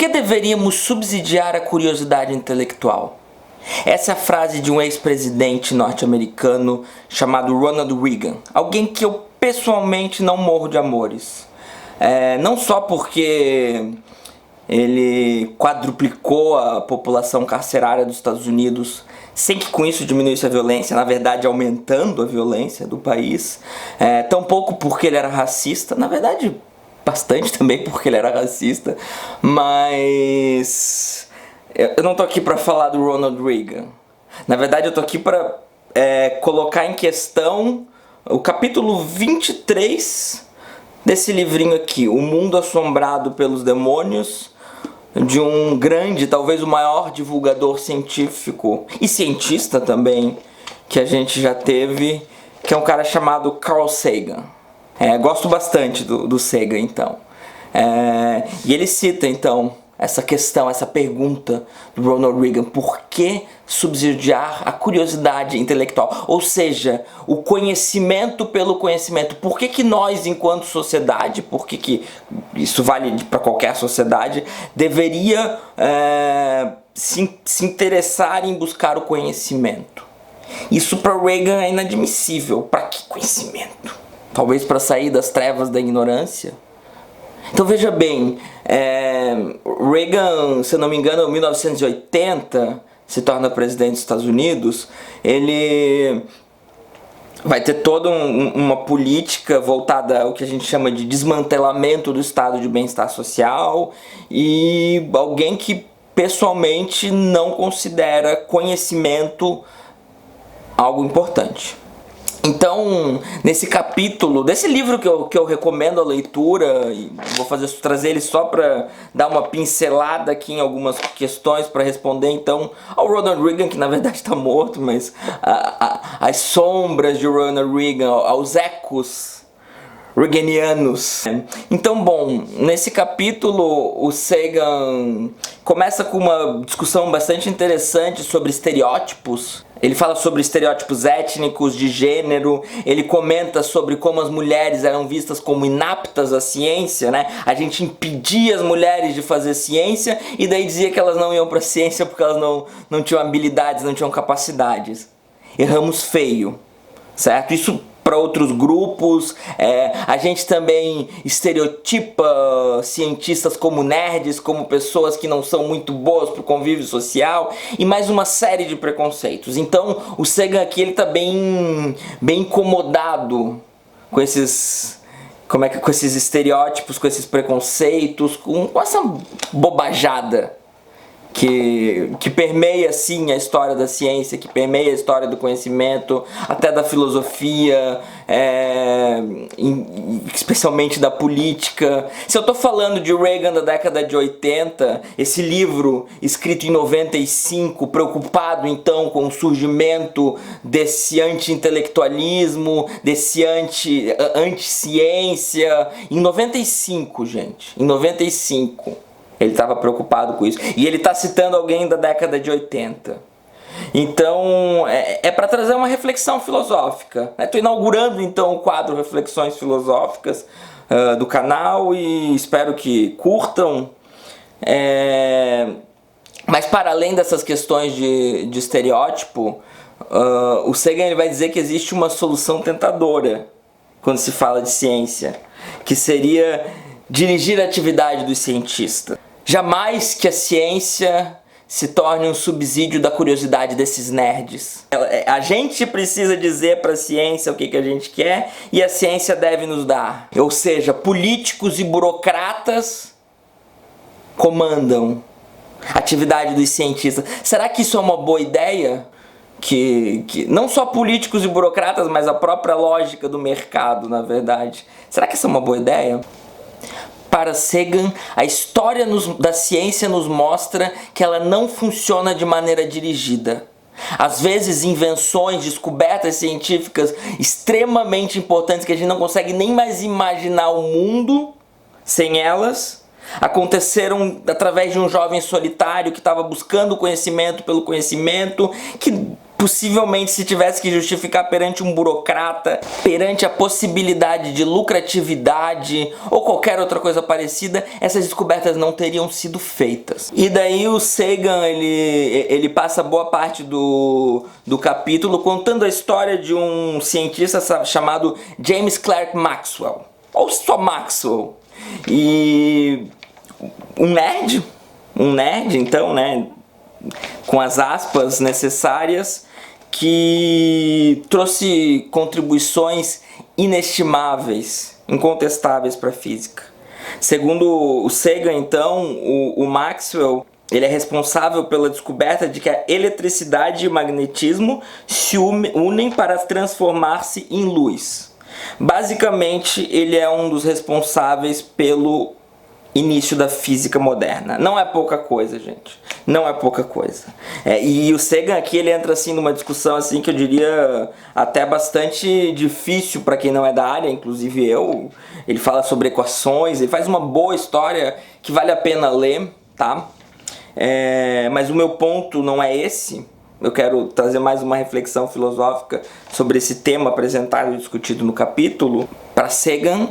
que deveríamos subsidiar a curiosidade intelectual? Essa é a frase de um ex-presidente norte-americano chamado Ronald Reagan. Alguém que eu pessoalmente não morro de amores. Não só porque ele quadruplicou a população carcerária dos Estados Unidos sem que com isso diminuísse a violência, na verdade aumentando a violência do país. Tampouco porque ele era racista, na verdade bastante também porque ele era racista, mas eu não tô aqui para falar do Ronald Reagan. Na verdade eu tô aqui para colocar em questão o capítulo 23 desse livrinho aqui, O Mundo Assombrado pelos Demônios, de um grande, talvez o maior divulgador científico e cientista também que a gente já teve, que é um cara chamado Carl Sagan. Gosto bastante do Sagan, então. E ele cita, então, essa questão, essa pergunta do Ronald Reagan: por que subsidiar a curiosidade intelectual? Ou seja, o conhecimento pelo conhecimento. Por que nós, enquanto sociedade, por que isso vale para qualquer sociedade, deveria se interessar em buscar o conhecimento? Isso para Reagan é inadmissível. Para que conhecimento? Talvez para sair das trevas da ignorância? Então veja bem, Reagan, se eu não me engano, em 1980, se torna presidente dos Estados Unidos. Ele vai ter toda uma política voltada ao que a gente chama de desmantelamento do estado de bem-estar social, e alguém que pessoalmente não considera conhecimento algo importante. Então, nesse capítulo, desse livro que eu recomendo a leitura, e vou trazer ele só para dar uma pincelada aqui em algumas questões para responder então ao Ronald Reagan, que na verdade está morto, mas as sombras de Ronald Reagan, aos ecos reaganianos. Então, bom, nesse capítulo o Sagan começa com uma discussão bastante interessante sobre estereótipos. Ele fala sobre estereótipos étnicos, de gênero. Ele comenta sobre como as mulheres eram vistas como inaptas à ciência, né? A gente impedia as mulheres de fazer ciência e daí dizia que elas não iam para a ciência porque elas não tinham habilidades, não tinham capacidades. Erramos feio, certo? Isso para outros grupos. A gente também estereotipa cientistas como nerds, como pessoas que não são muito boas para o convívio social, e mais uma série de preconceitos. Então o Sagan aqui ele está bem incomodado com esses estereótipos, com esses preconceitos, com essa bobajada que permeia assim a história da ciência, que permeia a história do conhecimento, até da filosofia, especialmente da política. Se eu estou falando de Reagan da década de 80, esse livro escrito em 95, preocupado então com o surgimento desse anti-intelectualismo, desse anti-ciência, em 95, gente, em 95. Ele estava preocupado com isso. E ele está citando alguém da década de 80. Então, para trazer uma reflexão filosófica. Estou inaugurando, então, o quadro Reflexões Filosóficas do canal e espero que curtam. Mas, para além dessas questões de estereótipo, o Sagan ele vai dizer que existe uma solução tentadora quando se fala de ciência, que seria dirigir a atividade dos cientistas. Jamais que a ciência se torne um subsídio da curiosidade desses nerds. A gente precisa dizer para a ciência o que a gente quer e a ciência deve nos dar. Ou seja, políticos e burocratas comandam a atividade dos cientistas. Será que isso é uma boa ideia? Que não só políticos e burocratas, mas a própria lógica do mercado, na verdade. Será que isso é uma boa ideia? Para Sagan, a história da ciência nos mostra que ela não funciona de maneira dirigida. Às vezes, invenções, descobertas científicas extremamente importantes que a gente não consegue nem mais imaginar o mundo sem elas, aconteceram através de um jovem solitário que estava buscando conhecimento pelo conhecimento, que possivelmente, se tivesse que justificar perante um burocrata, perante a possibilidade de lucratividade ou qualquer outra coisa parecida, essas descobertas não teriam sido feitas. E daí o Sagan, ele passa boa parte do capítulo contando a história de um cientista chamado James Clerk Maxwell, ou só Maxwell, e um nerd então, né, com as aspas necessárias, que trouxe contribuições inestimáveis, incontestáveis para a física. Segundo o Sagan, então, o Maxwell, ele é responsável pela descoberta de que a eletricidade e o magnetismo se unem para transformar-se em luz. Basicamente, ele é um dos responsáveis pelo início da física moderna. Não é pouca coisa, gente. Não é pouca coisa. E o Sagan aqui, ele entra assim numa discussão assim que eu diria até bastante difícil para quem não é da área, inclusive eu. Ele fala sobre equações, ele faz uma boa história que vale a pena ler, tá? Mas o meu ponto não é esse. Eu quero trazer mais uma reflexão filosófica sobre esse tema apresentado e discutido no capítulo. Para Sagan,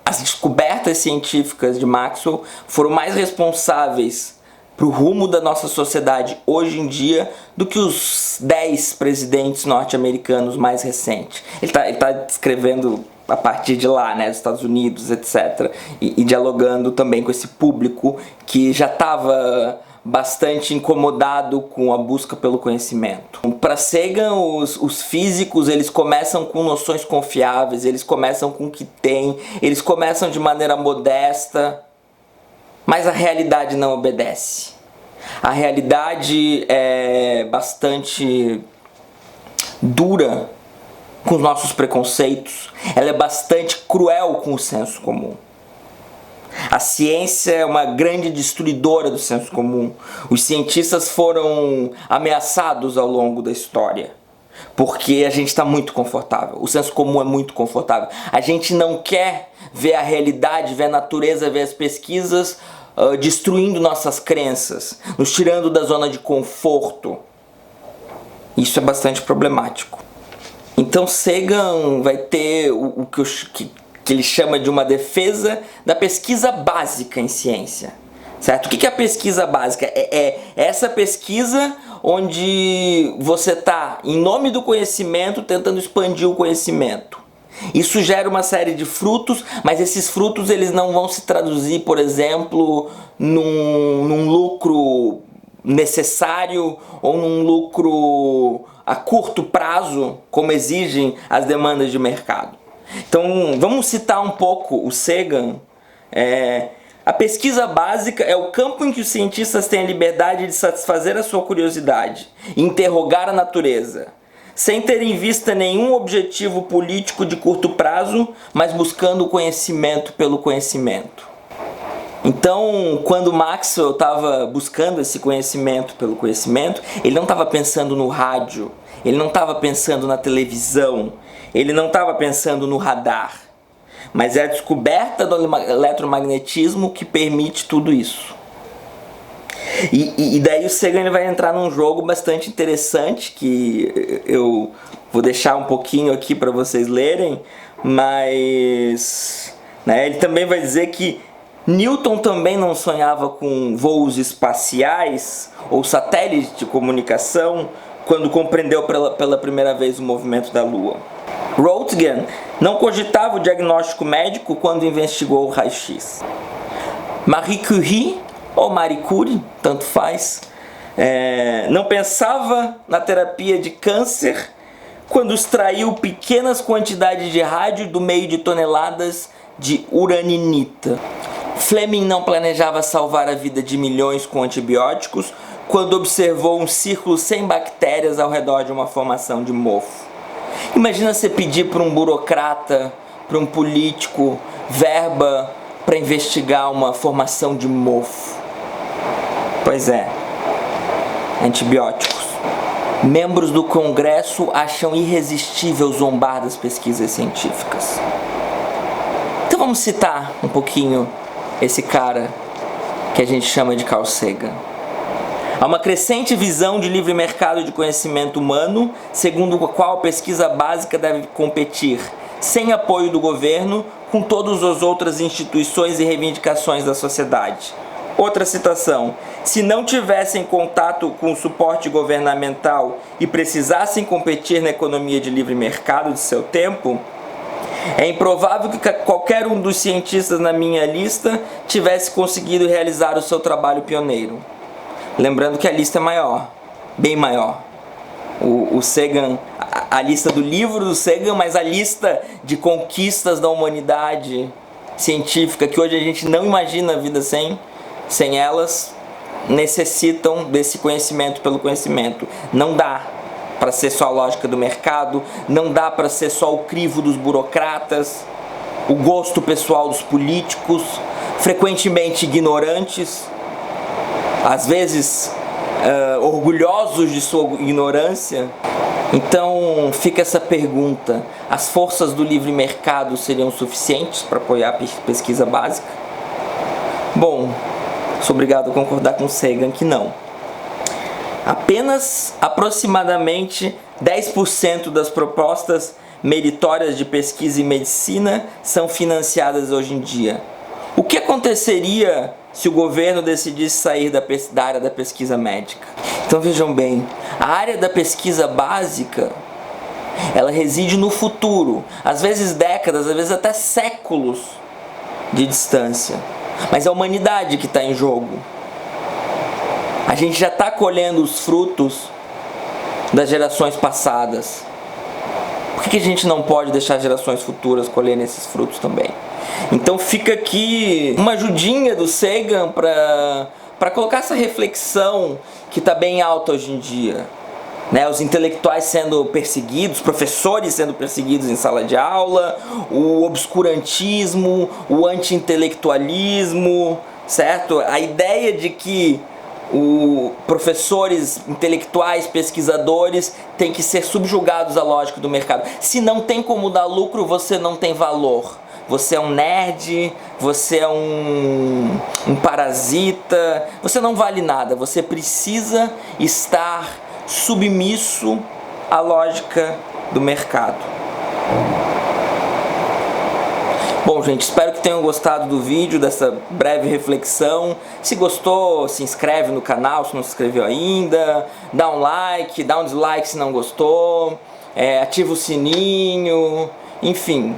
as descobertas científicas de Maxwell foram mais responsáveis para o rumo da nossa sociedade hoje em dia do que os 10 presidentes norte-americanos mais recentes. Ele tá descrevendo a partir de lá, né, dos Estados Unidos, etc. E dialogando também com esse público que já estava bastante incomodado com a busca pelo conhecimento. Para Sagan, os físicos, eles começam com noções confiáveis, eles começam com o que tem, eles começam de maneira modesta, mas a realidade não obedece. A realidade é bastante dura com os nossos preconceitos, ela é bastante cruel com o senso comum. A ciência é uma grande destruidora do senso comum. Os cientistas foram ameaçados ao longo da história, porque a gente está muito confortável. O senso comum é muito confortável. A gente não quer ver a realidade, ver a natureza, ver as pesquisas destruindo nossas crenças, nos tirando da zona de conforto. Isso é bastante problemático. Então Sagan vai ter o que ele chama de uma defesa da pesquisa básica em ciência. Certo? O que é a pesquisa básica? É essa pesquisa onde você está, em nome do conhecimento, tentando expandir o conhecimento. Isso gera uma série de frutos, mas esses frutos eles não vão se traduzir, por exemplo, num lucro necessário ou num lucro a curto prazo, como exigem as demandas de mercado. Então, vamos citar um pouco o Sagan. A pesquisa básica é o campo em que os cientistas têm a liberdade de satisfazer a sua curiosidade e interrogar a natureza, sem ter em vista nenhum objetivo político de curto prazo, mas buscando o conhecimento pelo conhecimento. Então, quando Maxwell estava buscando esse conhecimento pelo conhecimento, ele não estava pensando no rádio, ele não estava pensando na televisão, ele não estava pensando no radar, mas é a descoberta do eletromagnetismo que permite tudo isso. E daí o Sagan ele vai entrar num jogo bastante interessante que eu vou deixar um pouquinho aqui para vocês lerem, mas ele também vai dizer que Newton também não sonhava com voos espaciais ou satélites de comunicação quando compreendeu pela primeira vez o movimento da Lua. Roentgen não cogitava o diagnóstico médico quando investigou o raio-x. Marie Curie, ou Marie Curie, tanto faz, não pensava na terapia de câncer quando extraiu pequenas quantidades de rádio do meio de toneladas de uraninita. Fleming não planejava salvar a vida de milhões com antibióticos quando observou um círculo sem bactérias ao redor de uma formação de mofo. Imagina você pedir para um burocrata, para um político, verba para investigar uma formação de mofo. Pois é, antibióticos. Membros do Congresso acham irresistível zombar das pesquisas científicas. Então vamos citar um pouquinho esse cara que a gente chama de Carl Sagan. Há uma crescente visão de livre mercado de conhecimento humano, segundo a qual a pesquisa básica deve competir, sem apoio do governo, com todas as outras instituições e reivindicações da sociedade. Outra citação: se não tivessem contato com o suporte governamental e precisassem competir na economia de livre mercado de seu tempo, é improvável que qualquer um dos cientistas na minha lista tivesse conseguido realizar o seu trabalho pioneiro. Lembrando que a lista é maior, bem maior. O Sagan, a lista do livro do Sagan, mas a lista de conquistas da humanidade científica, que hoje a gente não imagina a vida sem elas, necessitam desse conhecimento pelo conhecimento. Não dá para ser só a lógica do mercado, não dá para ser só o crivo dos burocratas, o gosto pessoal dos políticos, frequentemente ignorantes, às vezes orgulhosos de sua ignorância. Então fica essa pergunta: as forças do livre mercado seriam suficientes para apoiar a pesquisa básica? Bom, sou obrigado a concordar com Sagan que não. Apenas aproximadamente 10% das propostas meritórias de pesquisa em medicina são financiadas hoje em dia. O que aconteceria se o governo decidisse sair da área da pesquisa médica? Então vejam bem, a área da pesquisa básica, ela reside no futuro, às vezes décadas, às vezes até séculos de distância. Mas é a humanidade que está em jogo. A gente já está colhendo os frutos das gerações passadas. Por que a gente não pode deixar as gerações futuras colherem esses frutos também? Então fica aqui uma ajudinha do Sagan para colocar essa reflexão que está bem alta hoje em dia. Né, os intelectuais sendo perseguidos, professores sendo perseguidos em sala de aula, o obscurantismo, o anti-intelectualismo, certo? A ideia de que professores intelectuais, pesquisadores, têm que ser subjugados à lógica do mercado. Se não tem como dar lucro, você não tem valor. Você é um nerd, você é um parasita, você não vale nada. Você precisa estar submisso à lógica do mercado. Bom, gente, espero que tenham gostado do vídeo, dessa breve reflexão. Se gostou, se inscreve no canal se não se inscreveu ainda, dá um like, dá um dislike se não gostou, ativa o sininho, enfim.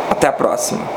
Até a próxima.